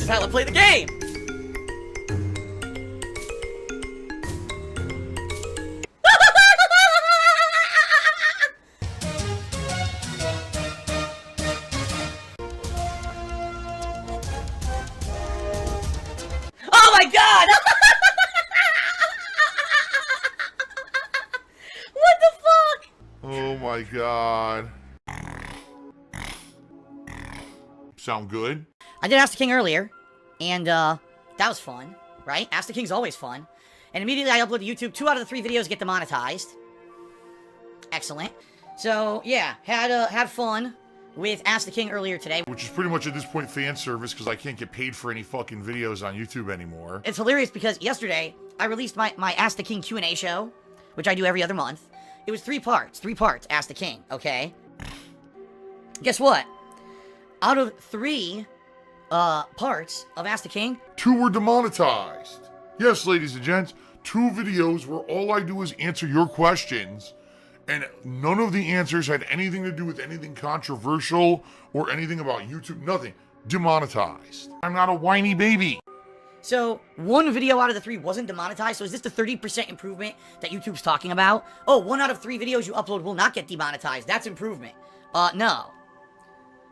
is how I play the game! Oh my god! What the fuck? Oh my god. Sound good? I did Ask the King earlier, and that was fun, right? Ask the King's always fun. And immediately I upload to YouTube. 2 out of the 3 videos get demonetized. Excellent. So, yeah, had fun with Ask the King earlier today. Which is pretty much at this point fan service, because I can't get paid for any fucking videos on YouTube anymore. It's hilarious because yesterday I released my Ask the King Q&A show, which I do every other month. It was 3 parts. 3 parts, Ask the King, okay? Guess what? Out of 3 parts of Ask the King, 2 were demonetized. Yes, ladies and gents, 2 videos where all I do is answer your questions, and none of the answers had anything to do with anything controversial or anything about YouTube. Nothing. Demonetized. I'm not a whiny baby. so 1 video out of the 3 wasn't demonetized. So is this the 30% improvement that YouTube's talking about? Oh, 1 out of 3 videos you upload will not get demonetized. That's improvement. No.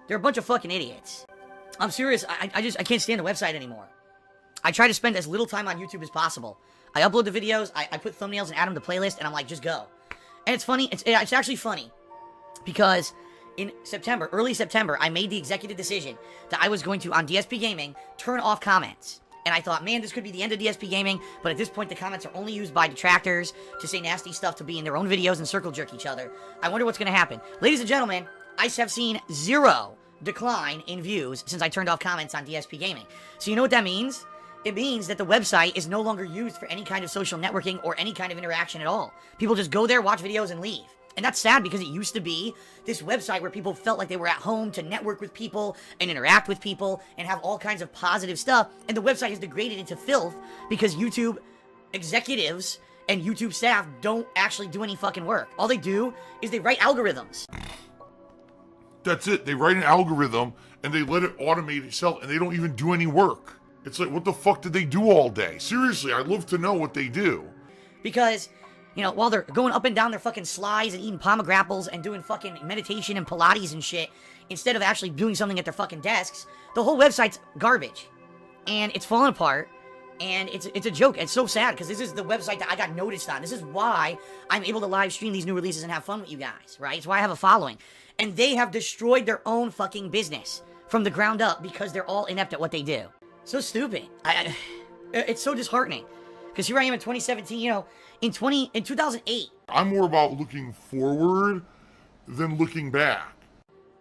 They're a bunch of fucking idiots. I'm serious. I can't stand the website anymore. I try to spend as little time on YouTube as possible. I upload the videos, I put thumbnails and add them to playlist, and I'm like, just go. And it's funny, it's actually funny, because in September, early September, I made the executive decision that I was going to, on DsPgaming, turn off comments. And I thought, man, this could be the end of DsPgaming, but at this point, the comments are only used by detractors to say nasty stuff, to be in their own videos and circle jerk each other. I wonder what's going to happen. Ladies and gentlemen, I have seen 0 decline in views since I turned off comments on DsPgaming. So you know what that means? It means that the website is no longer used for any kind of social networking or any kind of interaction at all. People just go there, watch videos, and leave. And that's sad, because it used to be this website where people felt like they were at home to network with people and interact with people and have all kinds of positive stuff. And the website has degraded into filth because YouTube executives and YouTube staff don't actually do any fucking work. All they do is they write algorithms. That's it. They write an algorithm and they let it automate itself, and they don't even do any work. It's like, what the fuck did they do all day? Seriously, I'd love to know what they do. Because, you know, while they're going up and down their fucking slides and eating pomegrapples and doing fucking meditation and Pilates and shit, instead of actually doing something at their fucking desks, the whole website's garbage. And it's falling apart. And it's a joke. It's so sad, because this is the website that I got noticed on. This is why I'm able to live stream these new releases and have fun with you guys, right? It's why I have a following. And they have destroyed their own fucking business from the ground up because they're all inept at what they do. So stupid. It's so disheartening. Because here I am in 2017, you know, in 2008. I'm more about looking forward than looking back.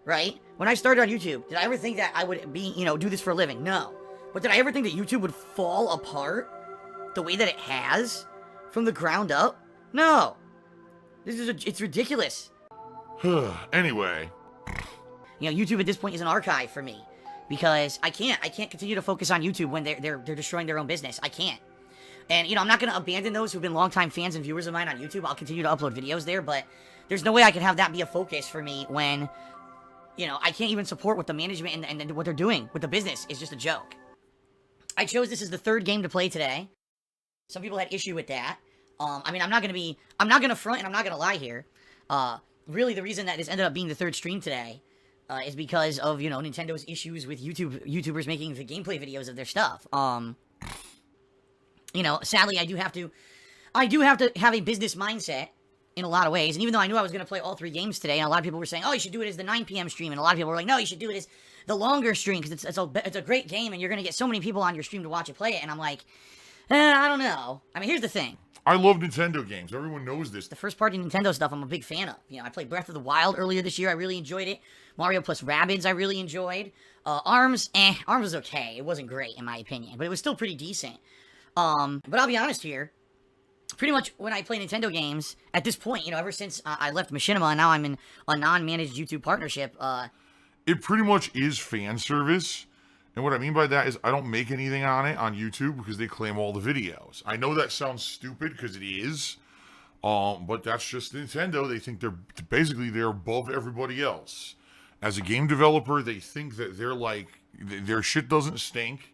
Right? When I started on YouTube, did I ever think that I would be, you know, do this for a living? No. But did I ever think that YouTube would fall apart the way that it has from the ground up? No. It's ridiculous. Anyway. You know, YouTube at this point is an archive for me. Because I can't continue to focus on YouTube when they're destroying their own business. I can't. And, you know, I'm not going to abandon those who've been longtime fans and viewers of mine on YouTube. I'll continue to upload videos there, but there's no way I can have that be a focus for me when, you know, I can't even support what the management and what they're doing with the business is just a joke. I chose this as the 3rd game to play today. Some people had issue with that. I mean, I'm not going to front and I'm not going to lie here. Really, the reason that this ended up being the 3rd stream today is because of, you know, Nintendo's issues with YouTubers making the gameplay videos of their stuff. You know, sadly, I do have to have a business mindset in a lot of ways. And even though I knew I was going to play all 3 games today, and a lot of people were saying, oh, you should do it as the 9 p.m. stream. And a lot of people were like, no, you should do it as the longer stream, because it's a great game, and you're going to get so many people on your stream to watch it play it. And I'm like, I don't know. I mean, here's the thing. I love Nintendo games. Everyone knows this. The first-party Nintendo stuff I'm a big fan of. You know, I played Breath of the Wild earlier this year. I really enjoyed it. Mario plus Rabbids I really enjoyed. ARMS, ARMS was okay. It wasn't great, in my opinion, but it was still pretty decent. But I'll be honest here. Pretty much when I play Nintendo games, at this point, you know, ever since I left Machinima and now I'm in a non-managed YouTube partnership, it pretty much is fan service. And what I mean by that is I don't make anything on it on YouTube because they claim all the videos. I know that sounds stupid because it is. But that's just Nintendo. They think they're above everybody else. As a game developer, they think that they're like, their shit doesn't stink.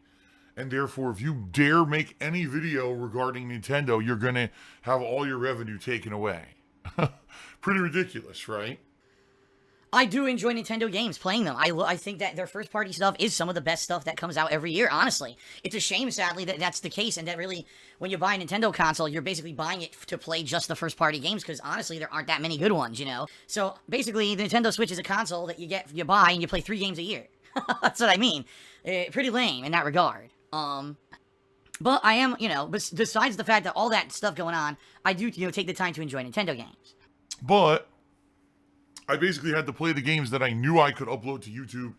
And therefore, if you dare make any video regarding Nintendo, you're going to have all your revenue taken away. Pretty ridiculous, right? I do enjoy Nintendo games, playing them. I think that their first-party stuff is some of the best stuff that comes out every year, honestly. It's a shame, sadly, that that's the case, and that really, when you buy a Nintendo console, you're basically buying it to play just the first-party games, because honestly, there aren't that many good ones, you know? So, basically, the Nintendo Switch is a console that you buy, and you play 3 games a year. That's what I mean. Pretty lame in that regard. But I am, you know, besides the fact that all that stuff going on, I do, you know, take the time to enjoy Nintendo games. But I basically had to play the games that I knew I could upload to YouTube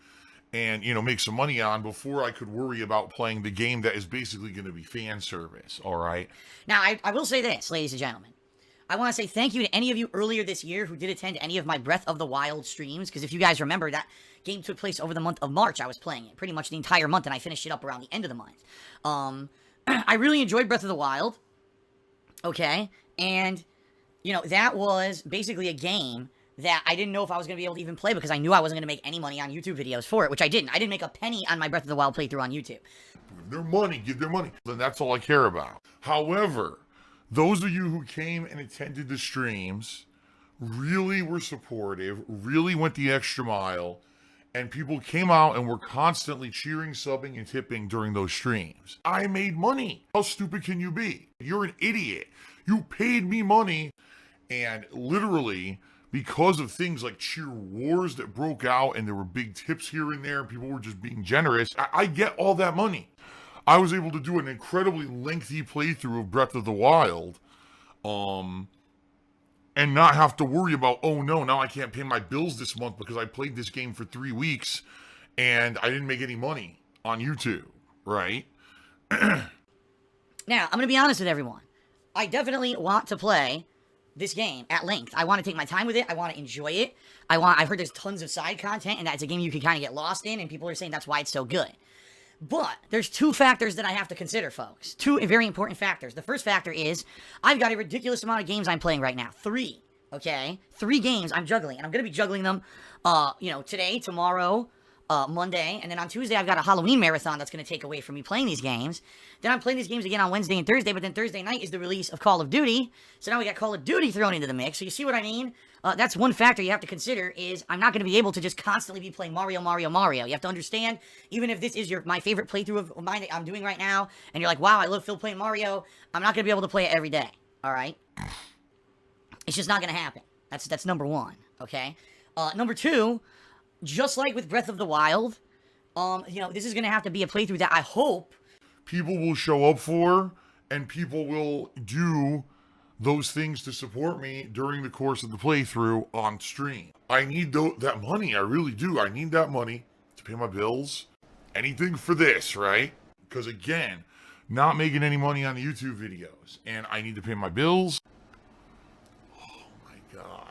and, you know, make some money on before I could worry about playing the game that is basically going to be fan service, all right? Now, I will say this, ladies and gentlemen. I want to say thank you to any of you earlier this year who did attend any of my Breath of the Wild streams, because if you guys remember, that game took place over the month of March. I was playing it pretty much the entire month, and I finished it up around the end of the month. I really enjoyed Breath of the Wild, okay? And, you know, that was basically a game that I didn't know if I was going to be able to even play because I knew I wasn't going to make any money on YouTube videos for it, which I didn't. I didn't make a penny on my Breath of the Wild playthrough on YouTube. Give their money, give their money. Then that's all I care about. However, those of you who came and attended the streams really were supportive, really went the extra mile, and people came out and were constantly cheering, subbing, and tipping during those streams. I made money. How stupid can you be? You're an idiot. You paid me money, and literally, because of things like cheer wars that broke out and there were big tips here and there, people were just being generous, I get all that money. I was able to do an incredibly lengthy playthrough of Breath of the Wild, and not have to worry about, oh no, now I can't pay my bills this month because I played this game for 3 weeks and I didn't make any money on YouTube, right? Now, I'm going to be honest with everyone. I definitely want to play this game at length. I want to take my time with it. I want to enjoy it. I've heard there's tons of side content and that's a game you can kind of get lost in, and people are saying that's why it's so good. But there's 2 factors that I have to consider, folks. 2 very important factors. The first factor is I've got a ridiculous amount of games I'm playing right now. 3, okay? 3 games I'm juggling, and I'm going to be juggling them, you know, today, tomorrow, Monday, and then on Tuesday I've got a Halloween marathon that's going to take away from me playing these games. Then I'm playing these games again on Wednesday and Thursday, but then Thursday night is the release of Call of Duty, so now we got Call of Duty thrown into the mix. So you see what I mean? That's one factor you have to consider, is I'm not going to be able to just constantly be playing Mario. You have to understand, even if this is my favorite playthrough of mine that I'm doing right now, and you're like, wow, I love Phil playing Mario, I'm not going to be able to play it every day, alright? It's just not going to happen. That's number 1, okay? Number 2, just like with Breath of the Wild, you know, this is going to have to be a playthrough that I hope people will show up for, and people will do those things to support me during the course of the playthrough on stream. I need that money, I really do. I need that money to pay my bills. Anything for this, right? Because again, not making any money on the YouTube videos, and I need to pay my bills. Oh my God.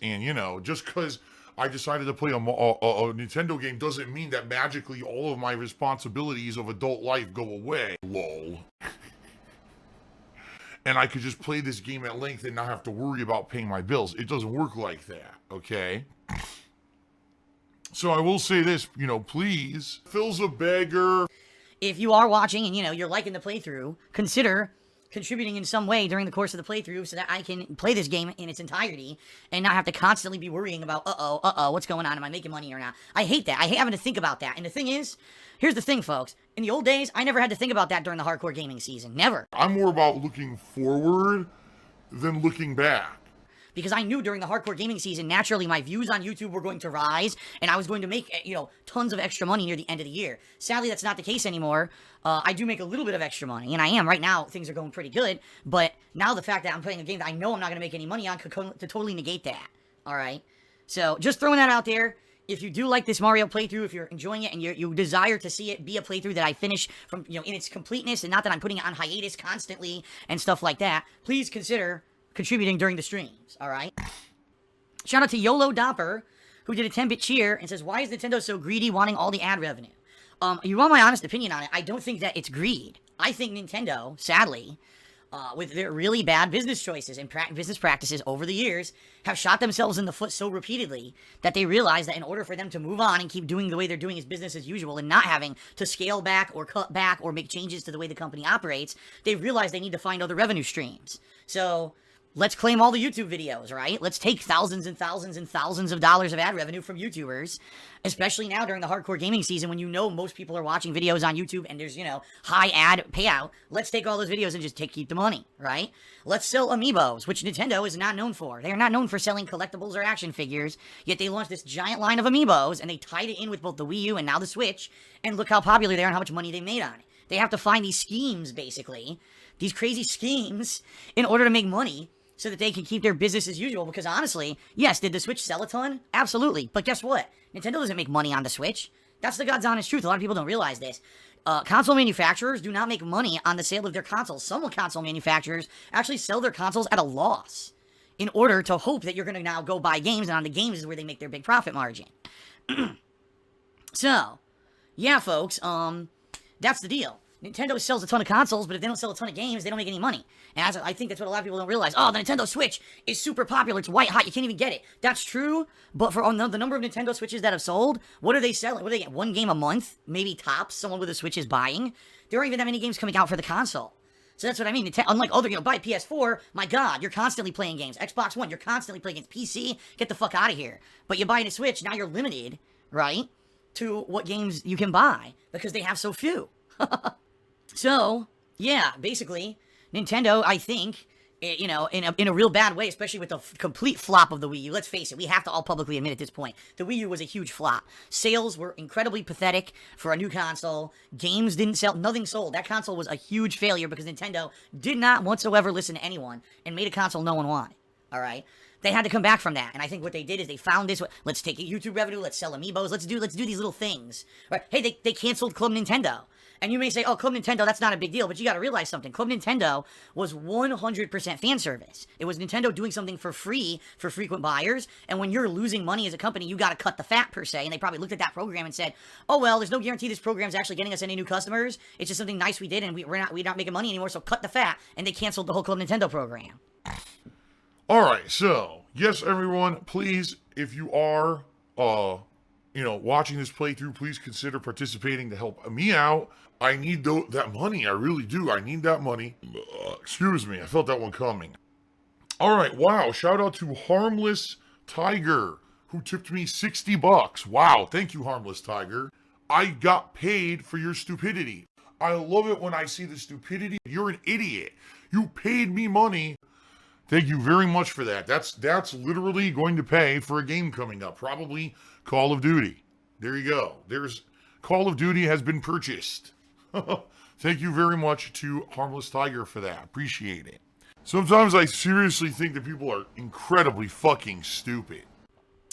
And you know, just because I decided to play a Nintendo game doesn't mean that magically all of my responsibilities of adult life go away. Lol. And I could just play this game at length and not have to worry about paying my bills. It doesn't work like that, okay? So I will say this, you know, please, Phil's a beggar. If you are watching and, you know, you're liking the playthrough, consider contributing in some way during the course of the playthrough so that I can play this game in its entirety and not have to constantly be worrying about, what's going on? Am I making money or not? I hate that. I hate having to think about that. And the thing is, here's the thing, folks. In the old days, I never had to think about that during the hardcore gaming season. Never. I'm more about looking forward than looking back. Because I knew during the hardcore gaming season, naturally, my views on YouTube were going to rise, and I was going to make, you know, tons of extra money near the end of the year. Sadly, that's not the case anymore. I do make a little bit of extra money, and I am. Right now, things are going pretty good, but now the fact that I'm playing a game that I know I'm not going to make any money on could totally negate that, alright? So, just throwing that out there. If you do like this Mario playthrough, if you're enjoying it and you desire to see it be a playthrough that I finish from, you know, in its completeness, and not that I'm putting it on hiatus constantly and stuff like that, please consider contributing during the streams, alright? Shout out to YOLO Dopper, who did a 10-bit cheer and says, why is Nintendo so greedy wanting all the ad revenue? You want my honest opinion on it? I don't think that it's greed. I think Nintendo, sadly, with their really bad business choices and business practices over the years, have shot themselves in the foot so repeatedly that they realize that in order for them to move on and keep doing the way they're doing is business as usual and not having to scale back or cut back or make changes to the way the company operates, they realize they need to find other revenue streams. So let's claim all the YouTube videos, right? Let's take thousands and thousands and thousands of dollars of ad revenue from YouTubers, especially now during the hardcore gaming season when you know most people are watching videos on YouTube and there's, high ad payout. Let's take all those videos and just keep the money, right? Let's sell amiibos, which Nintendo is not known for. They are not known for selling collectibles or action figures, yet they launched this giant line of amiibos and they tied it in with both the Wii U and now the Switch, and look how popular they are and how much money they made on it. They have to find these schemes, basically, these crazy schemes, in order to make money, so that they can keep their business as usual, because honestly, yes, did the Switch sell a ton? Absolutely. But guess what? Nintendo doesn't make money on the Switch. That's the God's honest truth. A lot of people don't realize this. Console manufacturers do not make money on the sale of their consoles. Some console manufacturers actually sell their consoles at a loss in order to hope that you're going to now go buy games, and on the games is where they make their big profit margin. So, yeah, folks, that's the deal. Nintendo sells a ton of consoles, but if they don't sell a ton of games, they don't make any money. And I think that's what a lot of people don't realize. Oh, the Nintendo Switch is super popular. It's white hot. You can't even get it. That's true, but for the number of Nintendo Switches that have sold, what are they selling? What do they get? One game a month? Maybe tops. Someone with a Switch is buying. There aren't even that many games coming out for the console. So that's what I mean. Unlike other, buy PS4, my God, you're constantly playing games. Xbox One, you're constantly playing games. PC, get the fuck out of here. But you buy a Switch, now you're limited, right, to what games you can buy because they have so few. So, yeah, basically, Nintendo, I think, in a real bad way, especially with the complete flop of the Wii U. Let's face it, we have to all publicly admit at this point, the Wii U was a huge flop. Sales were incredibly pathetic for a new console. Games didn't sell. Nothing sold. That console was a huge failure because Nintendo did not whatsoever listen to anyone and made a console no one wanted. All right? They had to come back from that, and I think what they did is they found this. Let's take YouTube revenue. Let's sell amiibos. Let's do these little things. Right? Hey, they canceled Club Nintendo. And you may say, oh, Club Nintendo, that's not a big deal. But you got to realize something. Club Nintendo was 100% fan service. It was Nintendo doing something for free for frequent buyers. And when you're losing money as a company, you got to cut the fat, per se. And they probably looked at that program and said, oh, well, there's no guarantee this program's actually getting us any new customers. It's just something nice we did, and we're not making money anymore, so cut the fat. And they canceled the whole Club Nintendo program. All right, so, yes, everyone, please, if you are, watching this playthrough, please consider participating to help me out. I need that money. I really do. I need that money. Excuse me. I felt that one coming. All right. Wow. Shout out to Harmless Tiger, who tipped me $60. Wow. Thank you, Harmless Tiger. I got paid for your stupidity. I love it when I see the stupidity. You're an idiot. You paid me money. Thank you very much for that. That's literally going to pay for a game coming up. Probably Call of Duty. There you go. Call of Duty has been purchased. Thank you very much to Harmless Tiger for that. Appreciate it. Sometimes I seriously think that people are incredibly fucking stupid.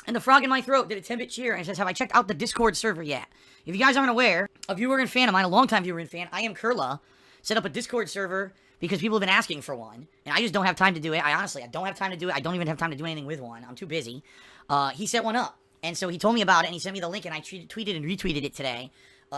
And the frog in my throat did a 10-bit cheer and says, have I checked out the Discord server yet? If you guys aren't aware, a viewer and fan of mine, a longtime viewer and fan, I am Kurla, set up a Discord server because people have been asking for one. And I just don't have time to do it. I don't have time to do it. I don't even have time to do anything with one. I'm too busy. He set one up. And so he told me about it, and he sent me the link, and I tweeted and retweeted it today.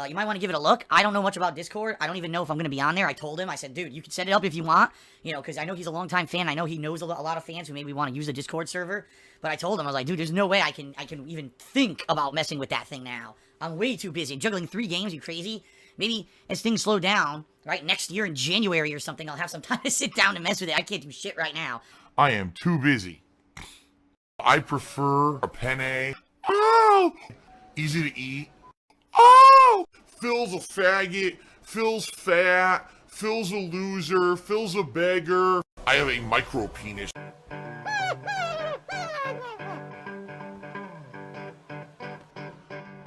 You might want to give it a look. I don't know much about Discord. I don't even know if I'm going to be on there. I told him, I said, dude, you can set it up if you want, because I know he's a longtime fan. I know he knows a lot of fans who maybe want to use the Discord server. But I told him, I was like, dude, there's no way I can even think about messing with that thing now. I'm way too busy. Juggling 3 games, you crazy? Maybe as things slow down, right, next year in January or something, I'll have some time to sit down and mess with it. I can't do shit right now. I am too busy. I prefer a penne. Oh! Easy to eat. Oh! Phil's a faggot. Phil's fat. Phil's a loser. Phil's a beggar. I have a micro penis.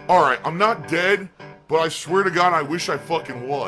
Alright, I'm not dead, but I swear to God, I wish I fucking was.